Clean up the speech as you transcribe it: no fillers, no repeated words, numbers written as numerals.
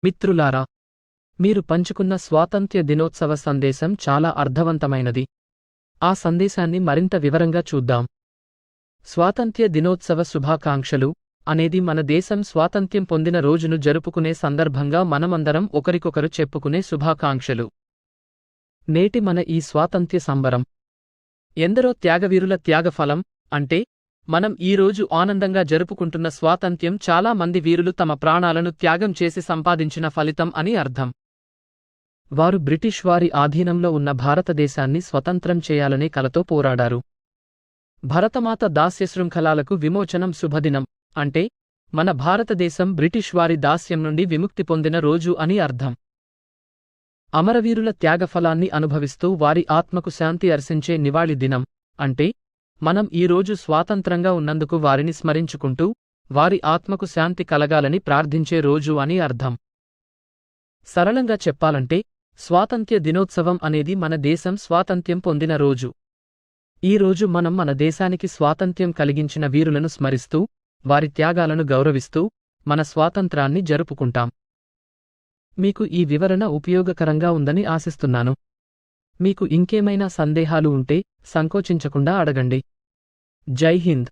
మిత్రులారా, మీరు పంచుకున్న స్వాతంత్ర్య దినోత్సవ సందేశం చాలా అర్థవంతమైనది. ఆ సందేశాన్ని మరింత వివరంగా చూద్దాం. స్వాతంత్ర్య దినోత్సవ శుభాకాంక్షలు అనేది మన దేశం స్వాతంత్ర్యం పొందిన రోజును జరుపుకునే సందర్భంగా మనమందరం ఒకరికొకరు చెప్పుకునే శుభాకాంక్షలు. నేటి మన ఈ స్వాతంత్ర్య సంబరం ఎందరో త్యాగవీరుల త్యాగఫలం. అంటే మనం ఈ రోజు ఆనందంగా జరుపుకుంటున్న స్వాతంత్ర్యం చాలా మంది వీరులు తమ ప్రాణాలను త్యాగం చేసి సంపాదించిన ఫలితం అని అర్థం. వారు బ్రిటిష్ వారి ఆధీనంలో ఉన్న భారతదేశాన్ని స్వతంత్రం చేయాలనే కలతో పోరాడారు. భరతమాత దాస్యశృంఖలాలకు విమోచనం శుభదినం అంటే మన భారతదేశం బ్రిటిష్ వారి దాస్యం నుండి విముక్తి పొందిన రోజు అని అర్థం. అమరవీరుల త్యాగఫలాన్ని అనుభవిస్తూ వారి ఆత్మకు శాంతి అర్సించే నివాళి దినం అంటే మనం ఈ రోజు స్వాతంత్రంగా ఉన్నందుకు వారిని స్మరించుకుంటూ వారి ఆత్మకు శాంతి కలగాలని ప్రార్థించే రోజు అని అర్థం. సరళంగా చెప్పాలంటే స్వాతంత్ర్య దినోత్సవం అనేది మన దేశం స్వాతంత్ర్యం పొందిన రోజు. ఈ రోజు మనం మన దేశానికి స్వాతంత్ర్యం కలిగించిన వీరులను స్మరిస్తూ వారి త్యాగాలను గౌరవిస్తూ మన స్వాతంత్రాన్ని జరుపుకుంటాం. మీకు ఈ వివరణ ఉపయోగకరంగా ఉందని ఆశిస్తున్నాను. మీకు ఇంకేమైనా సందేహాలు ఉంటే సంకోచించకుండా అడగండి. జై హింద్.